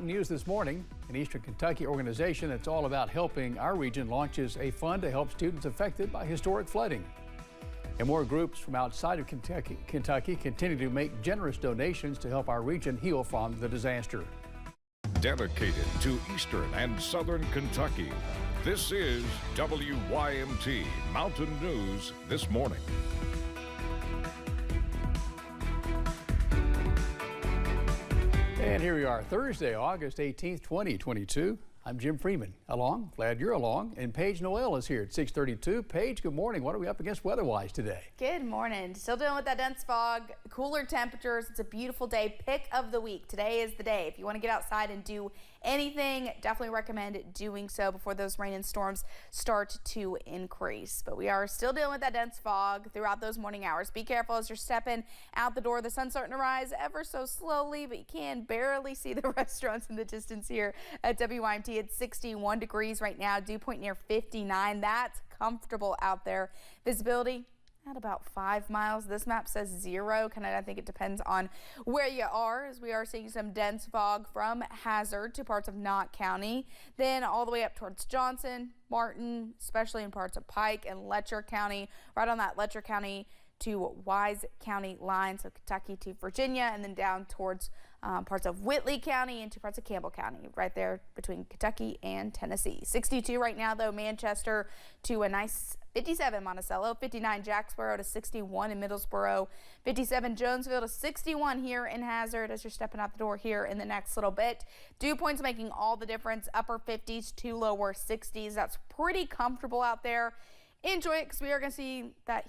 News this morning, an Eastern Kentucky organization that's all about helping our region launches a fund to help students affected by historic flooding. And more groups from outside of Kentucky continue to make generous donations to help our region heal from the disaster. Dedicated to Eastern and Southern Kentucky, this is WYMT Mountain News This Morning. And here we are, Thursday, August 18th, 2022. I'm Jim Freeman, glad you're along. And Paige Noel is here at 6:32. Paige, good morning. What are we up against weather-wise today? Good morning. Still dealing with that dense fog, cooler temperatures. It's a beautiful day. Pick of the week. Today is the day. If you want to get outside and do anything, definitely recommend doing so before those rain and storms start to increase. But we are still dealing with that dense fog throughout those morning hours. Be careful as you're stepping out the door. The sun's starting to rise ever so slowly, but you can barely see the restaurants in the distance here at WYMT. It's 61 degrees right now, dew point near 59. That's comfortable out there. Visibility at about 5 miles. This map says 0. I think it depends on where you are, as we are seeing some dense fog from Hazard to parts of Knott County, then all the way up towards Johnson, Martin, especially in parts of Pike and Letcher County, right on that Letcher County to Wise County line, so Kentucky to Virginia, and then down towards parts of Whitley County into parts of Campbell County, right there between Kentucky and Tennessee. 62 right now, though, Manchester to a nice 57 Monticello, 59 Jacksboro to 61 in Middlesboro, 57 Jonesville to 61 here in Hazard as you're stepping out the door here in the next little bit. Dew points making all the difference, upper 50s to lower 60s. That's pretty comfortable out there. Enjoy it because we are going to see that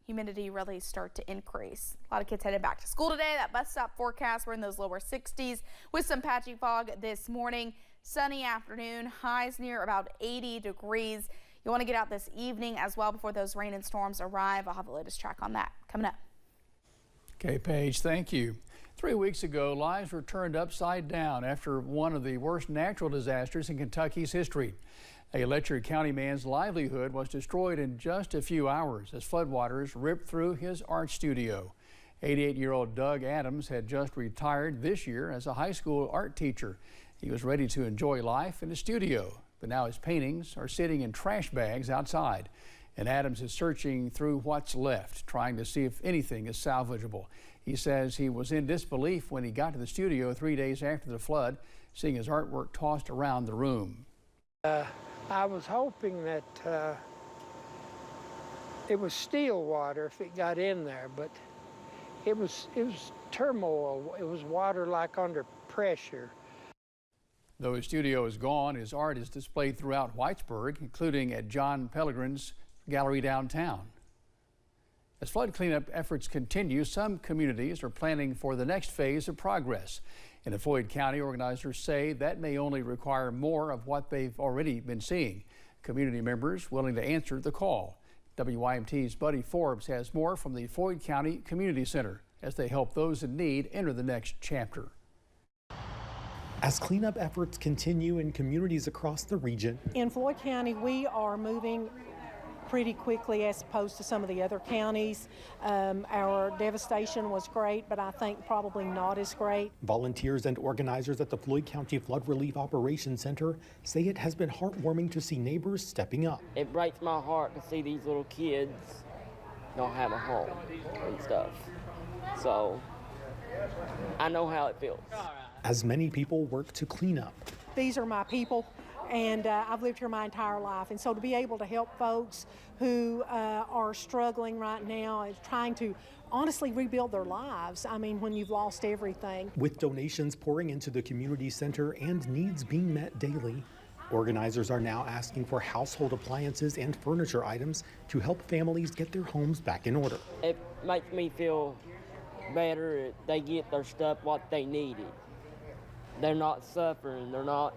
humidity really start to increase. A lot of kids headed back to school today. That bus stop forecast, we're in those lower 60s with some patchy fog this morning. Sunny afternoon, highs near about 80 degrees. You want to get out this evening as well before those rain and storms arrive. I'll have the latest track on that coming up. Okay, Paige, thank you. 3 weeks ago, lives were turned upside down after one of the worst natural disasters in Kentucky's history. A Letcher County man's livelihood was destroyed in just a few hours as floodwaters ripped through his art studio. 88-year-old Doug Adams had just retired this year as a high school art teacher. He was ready to enjoy life in the studio, but now his paintings are sitting in trash bags outside. And Adams is searching through what's left, trying to see if anything is salvageable. He says he was in disbelief when he got to the studio 3 days after the flood, seeing his artwork tossed around the room. I was hoping that it was still water if it got in there, but it was turmoil. It was water like under pressure. Though his studio is gone, his art is displayed throughout Whitesburg, including at John Pellegrin's gallery downtown. As flood cleanup efforts continue, some communities are planning for the next phase of progress. In Floyd County, organizers say that may only require more of what they've already been seeing. Community members willing to answer the call. WYMT's Buddy Forbes has more from the Floyd County Community Center as they help those in need enter the next chapter. As cleanup efforts continue in communities across the region. In Floyd County, we are moving pretty quickly as opposed to some of the other counties. Our devastation was great, but I think probably not as great. Volunteers and organizers at the Floyd County Flood Relief Operations Center say it has been heartwarming to see neighbors stepping up. It breaks my heart to see these little kids not have a home and stuff. So I know how it feels. As many people work to clean up. These are my people, and I've lived here my entire life, and so to be able to help folks who are struggling right now is trying to honestly rebuild their lives. I mean, when you've lost everything. With donations pouring into the community center and needs being met daily, organizers are now asking for household appliances and furniture items to help families get their homes back in order. It makes me feel better if they get their stuff what they needed. They're not suffering, they're not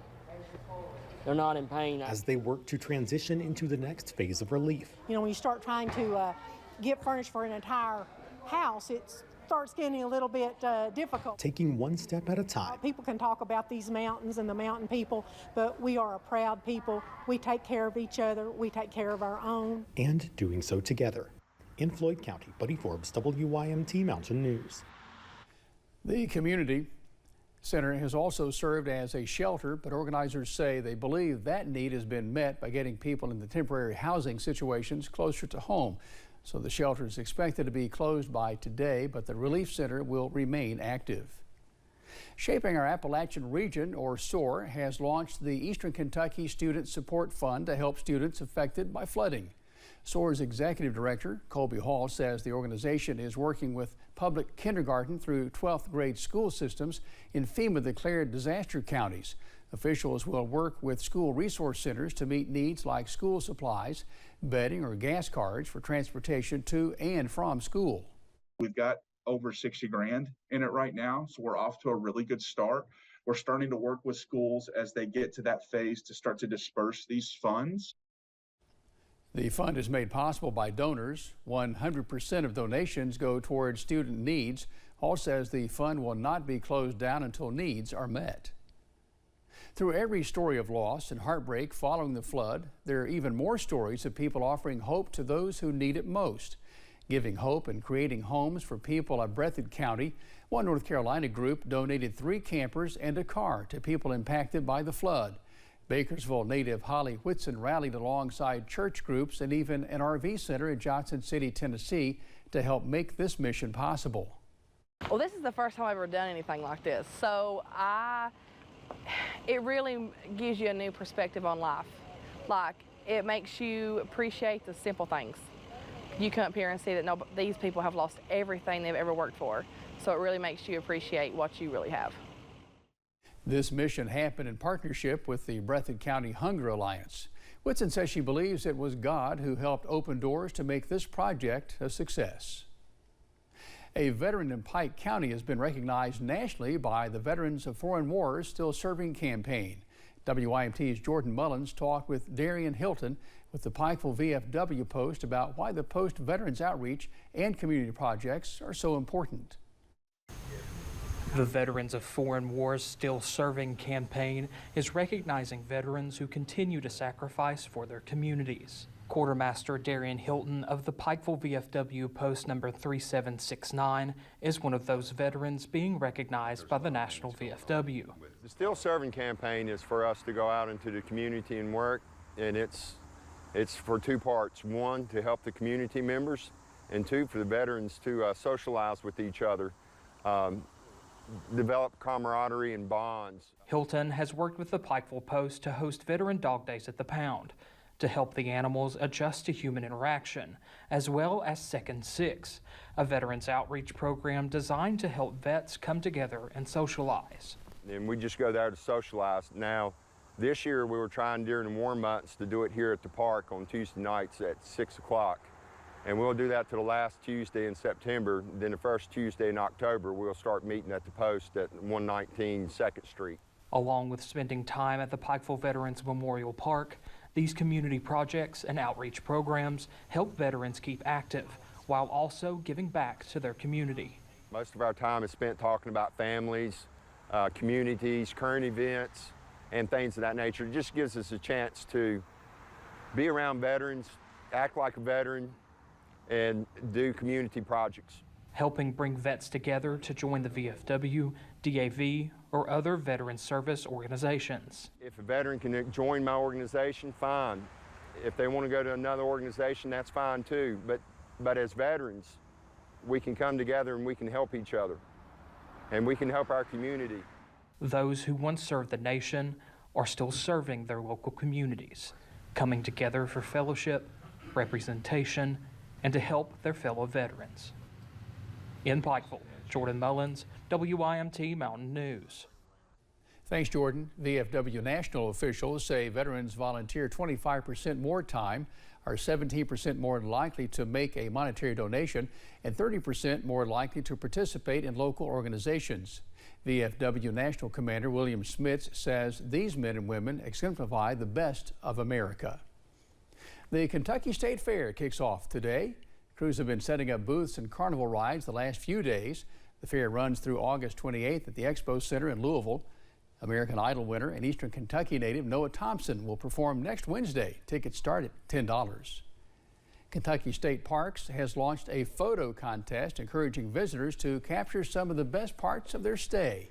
in pain. As they work to transition into the next phase of relief. You know, when you start trying to get furnished for an entire house, it starts getting a little bit difficult. Taking one step at a time. People can talk about these mountains and the mountain people, but we are a proud people. We take care of each other, we take care of our own. And doing so together. In Floyd County, Buddy Forbes, WYMT Mountain News. The community Center has also served as a shelter, but organizers say they believe that need has been met by getting people in the temporary housing situations closer to home. So the shelter is expected to be closed by today, but the relief center will remain active. Shaping Our Appalachian Region, or SOAR, has launched the Eastern Kentucky Student Support Fund to help students affected by flooding. SOAR's executive director, Colby Hall, says the organization is working with public kindergarten through 12th grade school systems in FEMA-declared disaster counties. Officials will work with school resource centers to meet needs like school supplies, bedding, or gas cards for transportation to and from school. We've got over 60 grand in it right now, so we're off to a really good start. We're starting to work with schools as they get to that phase to start to disperse these funds. The fund is made possible by donors. 100% of donations go towards student needs. Hall says the fund will not be closed down until needs are met. Through every story of loss and heartbreak following the flood, there are even more stories of people offering hope to those who need it most. Giving hope and creating homes for people of Breathitt County, one North Carolina group donated 3 campers and a car to people impacted by the flood. Bakersville native Holly Whitson rallied alongside church groups and even an RV center in Johnson City, Tennessee, to help make this mission possible. Well, this is the first time I've ever done anything like this, so it really gives you a new perspective on life. Like, it makes you appreciate the simple things. You come up here and see that these people have lost everything they've ever worked for, so it really makes you appreciate what you really have. This mission happened in partnership with the Breathitt County Hunger Alliance. Whitson says she believes it was God who helped open doors to make this project a success. A veteran in Pike County has been recognized nationally by the Veterans of Foreign Wars Still Serving campaign. WYMT's Jordan Mullins talked with Darian Hilton with the Pikeville VFW Post about why the Post Veterans Outreach and community projects are so important. The Veterans of Foreign Wars Still Serving campaign is recognizing veterans who continue to sacrifice for their communities. Quartermaster Darian Hilton of the Pikeville VFW Post number 3769 is one of those veterans being recognized by the National VFW. The Still Serving campaign is for us to go out into the community and work, and it's for 2 parts. 1, to help the community members, and 2, for the veterans to socialize with each other. Develop camaraderie and bonds. Hilton has worked with the Pikeville Post to host Veteran Dog Days at the Pound to help the animals adjust to human interaction, as well as Second Six, a veterans outreach program designed to help vets come together and socialize. And we just go there to socialize. Now, this year we were trying during the warm months to do it here at the park on Tuesday nights at 6 o'clock. And we'll do that to the last Tuesday in September. Then the first Tuesday in October, we'll start meeting at the post at 119 2nd Street. Along with spending time at the Pikeville Veterans Memorial Park, these community projects and outreach programs help veterans keep active while also giving back to their community. Most of our time is spent talking about families, communities, current events, and things of that nature. It just gives us a chance to be around veterans, act like a veteran, and do community projects. Helping bring vets together to join the VFW, DAV, or other veteran service organizations. If a veteran can join my organization, fine. If they want to go to another organization, that's fine too. But as veterans, we can come together and we can help each other. And we can help our community. Those who once served the nation are still serving their local communities, coming together for fellowship, representation, and to help their fellow veterans. In Pikeville, Jordan Mullins, WYMT Mountain News. Thanks, Jordan. VFW national officials say veterans volunteer 25% more time, are 17% more likely to make a monetary donation, and 30% more likely to participate in local organizations. VFW National Commander William Smits says these men and women exemplify the best of America. The Kentucky State Fair kicks off today. Crews have been setting up booths and carnival rides the last few days. The fair runs through August 28th at the Expo Center in Louisville. American Idol winner and Eastern Kentucky native Noah Thompson will perform next Wednesday. Tickets start at $10. Kentucky State Parks has launched a photo contest encouraging visitors to capture some of the best parts of their stay.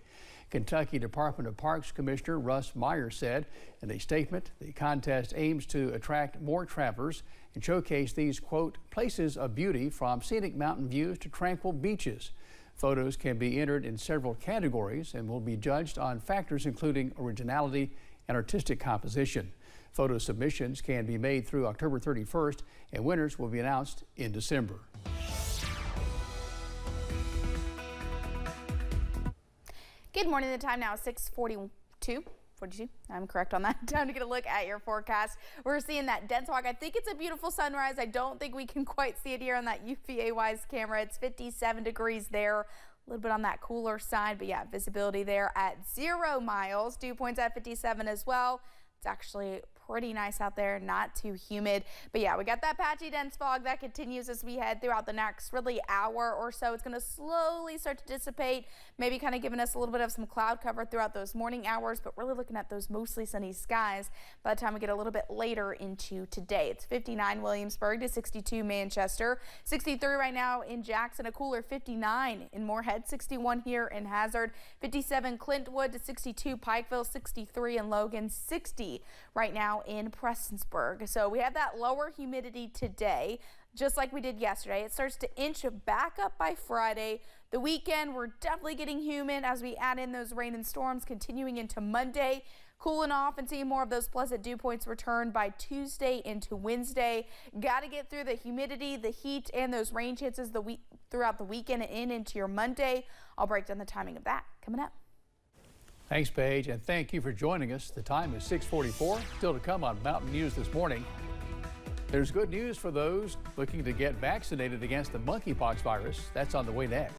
Kentucky Department of Parks Commissioner Russ Meyer said in a statement the contest aims to attract more travelers and showcase these, quote, places of beauty from scenic mountain views to tranquil beaches. Photos can be entered in several categories and will be judged on factors including originality and artistic composition. Photo submissions can be made through October 31st, and winners will be announced in December. Good morning. The time now is 6:42. 42. I'm correct on that. Time to get a look at your forecast. We're seeing that dense fog. I think it's a beautiful sunrise. I don't think we can quite see it here on that UVA-wise camera. It's 57 degrees there. A little bit on that cooler side, but yeah, visibility there at 0 miles. Dew points at 57 as well. It's actually pretty nice out there, not too humid. But yeah, we got that patchy dense fog that continues as we head throughout the next really hour or so. It's going to slowly start to dissipate, maybe kind of giving us a little bit of some cloud cover throughout those morning hours, but really looking at those mostly sunny skies by the time we get a little bit later into today. It's 59 Williamsburg to 62 Manchester, 63 right now in Jackson, a cooler 59 in Moorhead, 61 here in Hazard, 57 Clintwood to 62 Pikeville, 63 in Logan, 60 right now in Prestonsburg. So we have that lower humidity today, just like we did yesterday. It starts to inch back up by Friday. The weekend, we're definitely getting humid as we add in those rain and storms continuing into Monday. Cooling off and seeing more of those pleasant dew points return by Tuesday into Wednesday. Got to get through the humidity, the heat, and those rain chances throughout the weekend and into your Monday. I'll break down the timing of that coming up. Thanks, Paige, and thank you for joining us. The time is 6:44. Still to come on Mountain News this morning. There's good news for those looking to get vaccinated against the monkeypox virus. That's on the way next.